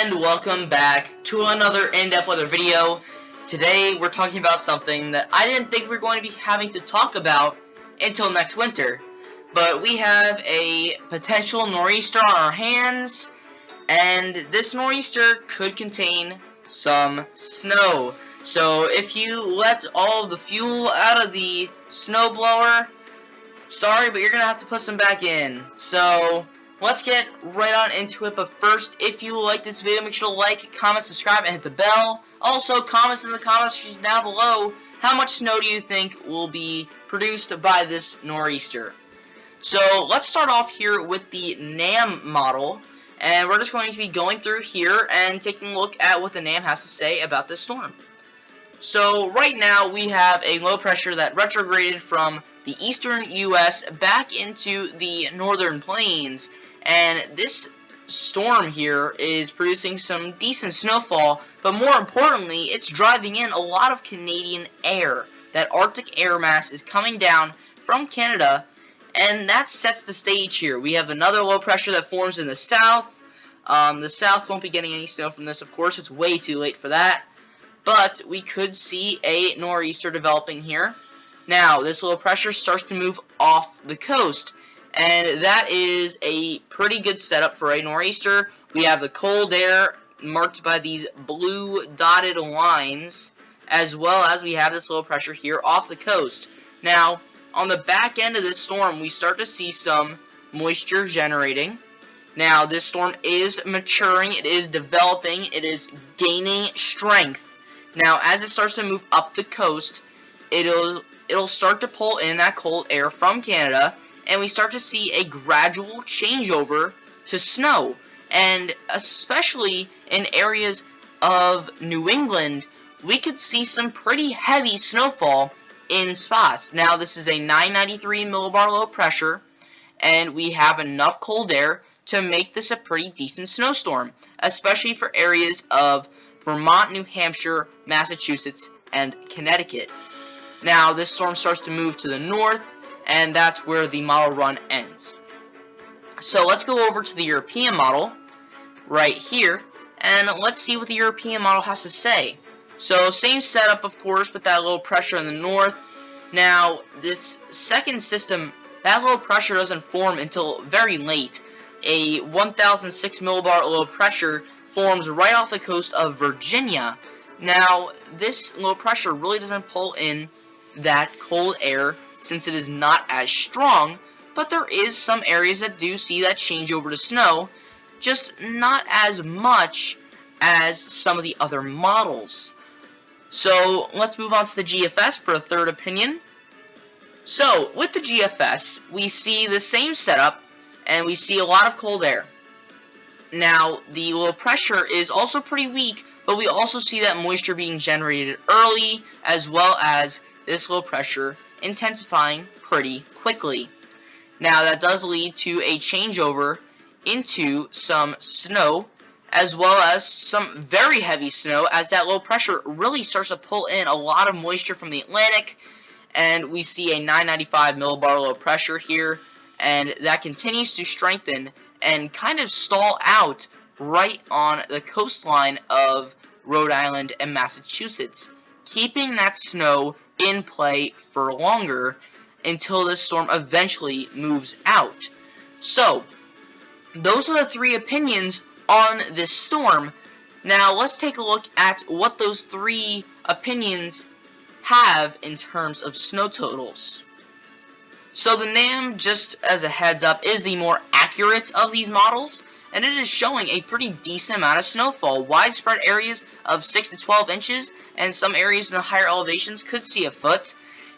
And welcome back to another in-depth weather video. Today we're talking about something that I didn't think we were going to be having to talk about until next winter. But we have a potential nor'easter on our hands, and this nor'easter could contain some snow. So if you let all of the fuel out of the snowblower, sorry, but you're going to have to put some back in. So let's get right on into it, but first, if you like this video, make sure to like, comment, subscribe, and hit the bell. Also, comments in the comment section down below, how much snow do you think will be produced by this nor'easter? So, let's start off here with the NAM model, and we're just going to be going through here and taking a look at what the NAM has to say about this storm. So, right now, we have a low pressure that retrograded from the eastern U.S. back into the northern plains. And this storm here is producing some decent snowfall, but more importantly, it's driving in a lot of Canadian air. That Arctic air mass is coming down from Canada, and that sets the stage here. We have another low pressure that forms in the south. The south won't be getting any snow from this, of course. It's way too late for that. But we could see a nor'easter developing here. Now, this low pressure starts to move off the coast, and that is a pretty good setup for a nor'easter. We have the cold air marked by these blue dotted lines, as well as we have this low pressure here off the coast. Now, on the back end of this storm, we start to see some moisture generating. Now, this storm is maturing, it is developing, it is gaining strength. Now, as it starts to move up the coast, it'll start to pull in that cold air from Canada, and we start to see a gradual changeover to snow. And especially in areas of New England, we could see some pretty heavy snowfall in spots. Now, this is a 993 millibar low pressure, and we have enough cold air to make this a pretty decent snowstorm, especially for areas of Vermont, New Hampshire, Massachusetts, and Connecticut. Now, this storm starts to move to the north, and that's where the model run ends. So let's go over to the European model right here, and let's see what the European model has to say. So same setup, of course, with that low pressure in the north. Now, this second system, that low pressure doesn't form until very late. A 1006 millibar low pressure forms right off the coast of Virginia. Now, this low pressure really doesn't pull in that cold air since it is not as strong, but there is some areas that do see that change over to snow, just not as much as some of the other models. So let's move on to the GFS for a third opinion. So with the GFS, we see the same setup, and we see a lot of cold air. Now, the low pressure is also pretty weak, but we also see that moisture being generated early, as well as this low pressure intensifying pretty quickly. Now, that does lead to a changeover into some snow, as well as some very heavy snow, as that low pressure really starts to pull in a lot of moisture from the Atlantic, and we see a 995 millibar low pressure here, and that continues to strengthen and kind of stall out right on the coastline of Rhode Island and Massachusetts, keeping that snow in play for longer until this storm eventually moves out. So, those are the three opinions on this storm. Now, let's take a look at what those three opinions have in terms of snow totals. So, the NAM, just as a heads up, is the more accurate of these models, and it is showing a pretty decent amount of snowfall. Widespread areas of 6 to 12 inches, and some areas in the higher elevations could see a foot.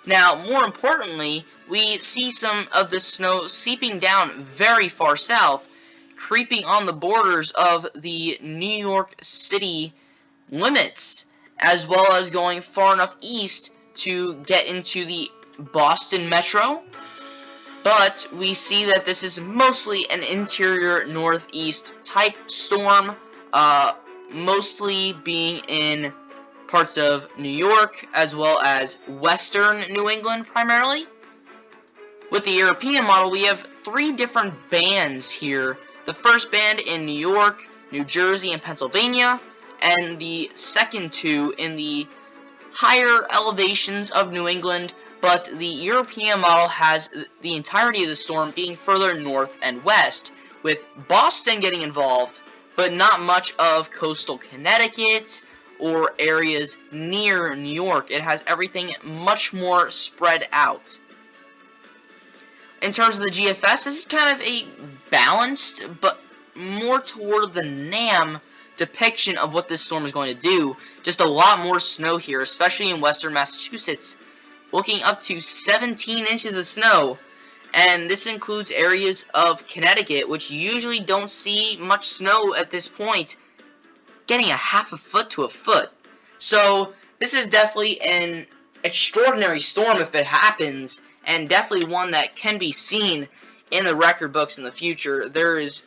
Now, more importantly, we see some of the snow seeping down very far south, creeping on the borders of the New York City limits, as well as going far enough east to get into the Boston metro. But we see that this is mostly an interior northeast type storm, mostly being in parts of New York as well as western New England primarily. With the European model, we have three different bands here. The first band in New York, New Jersey and Pennsylvania, and the second two in the higher elevations of New England, but the European model has the entirety of the storm being further north and west, with Boston getting involved, but not much of coastal Connecticut or areas near New York. It has everything much more spread out. In terms of the GFS, this is kind of a balanced, but more toward the NAM depiction of what this storm is going to do. Just a lot more snow here, especially in western Massachusetts, looking up to 17 inches of snow. And this includes areas of Connecticut, which usually don't see much snow at this point, getting a half a foot to a foot. So this is definitely an extraordinary storm if it happens, and definitely one that can be seen in the record books in the future. There is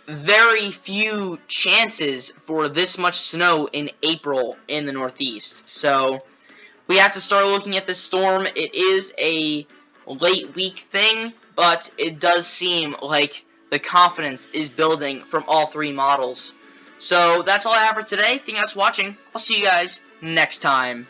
very few chances for this much snow in April in the Northeast. So we have to start looking at this storm. It is a late week thing, but it does seem like the confidence is building from all three models. So that's all I have for today. Thank you guys for watching. I'll see you guys next time.